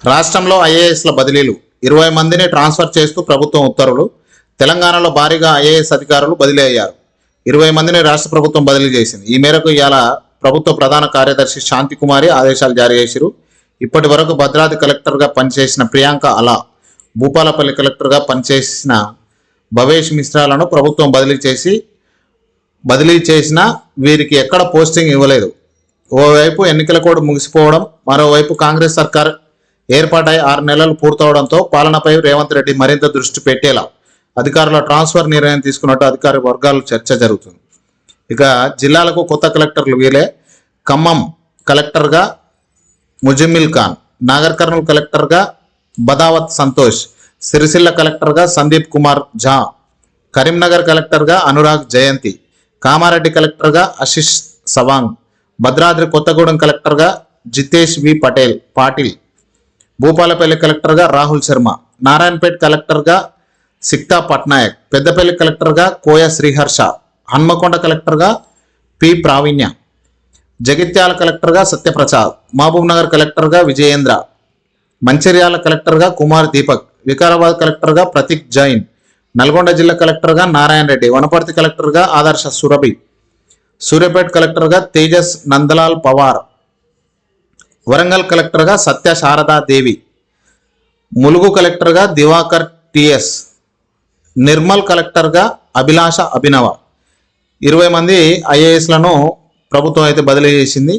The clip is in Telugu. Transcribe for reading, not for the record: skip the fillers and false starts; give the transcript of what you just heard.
రాష్ట్రంలో ఐఏఎస్ల బదిలీలు 20 మందిని ట్రాన్స్ఫర్ చేస్తూ ప్రభుత్వం ఉత్తర్వులు. తెలంగాణలో భారీగా ఐఏఎస్ అధికారులు బదిలీ అయ్యారు. 20 మందిని రాష్ట్ర ప్రభుత్వం బదిలీ చేసింది. ఈ మేరకు ఇవాళ ప్రభుత్వ ప్రధాన కార్యదర్శి శాంతికుమారి ఆదేశాలు జారీ చేశారు. ఇప్పటి వరకు భద్రాద్రి కలెక్టర్గా పనిచేసిన ప్రియాంక అలా, భూపాలపల్లి కలెక్టర్గా పనిచేసిన భవేష్ మిశ్రాలను ప్రభుత్వం బదిలీ చేసిన వీరికి ఎక్కడ పోస్టింగ్ ఇవ్వలేదు. ఓవైపు ఎన్నికల కోడ్ ముగిసిపోవడం, మరోవైపు కాంగ్రెస్ సర్కార్ ఏర్పాటై 6 నెలలు పూర్తవడంతో పాలనపై రేవంత్ రెడ్డి మరింత దృష్టి పెట్టేలా అధికారుల ట్రాన్స్ఫర్ నిర్ణయం తీసుకున్నట్టు అధికార వర్గాలు చర్చ జరుగుతుంది. ఇక జిల్లాలకు కొత్త కలెక్టర్లు వీలే. ఖమ్మం కలెక్టర్గా ముజమ్మిల్ ఖాన్, నాగర్ కర్నూల్ కలెక్టర్గా బదావత్ సంతోష్, సిరిసిల్ల కలెక్టర్గా సందీప్ కుమార్ ఝా, కరీంనగర్ కలెక్టర్గా అనురాగ్ జయంతి, కామారెడ్డి కలెక్టర్గా ఆశిష్ సవాంగ్, భద్రాద్రి కొత్తగూడెం కలెక్టర్గా జితేష్ వి పాటిల్, భూపాలపల్లి కలెక్టర్గా రాహుల్ శర్మ, నారాయణపేట్ కలెక్టర్గా సిక్తా పట్నాయక్, పెద్దపల్లి కలెక్టర్గా కోయ శ్రీహర్ష, హన్మకొండ కలెక్టర్గా పి ప్రావీణ్య, జగిత్యాల కలెక్టర్గా సత్యప్రసాద్, మహబూబ్ నగర్ కలెక్టర్గా విజయేంద్ర, మంచిర్యాల కలెక్టర్గా కుమార్ దీపక్, వికారాబాద్ కలెక్టర్గా ప్రతీక్ జైన్, నల్గొండ జిల్లా కలెక్టర్గా నారాయణ రెడ్డి, వనపర్తి కలెక్టర్గా ఆదర్శ సురభి, సూర్యాపేట కలెక్టర్గా తేజస్ నందలాల్ పవార్, వరంగల్ కలెక్టర్గా సత్య శారదాదేవి, ములుగు కలెక్టర్గా దివాకర్ టిఎస్, నిర్మల్ కలెక్టర్గా అభిలాష అభినవ. 20 మంది ఐఏఎస్లను ప్రభుత్వం అయితే బదిలీ చేసింది.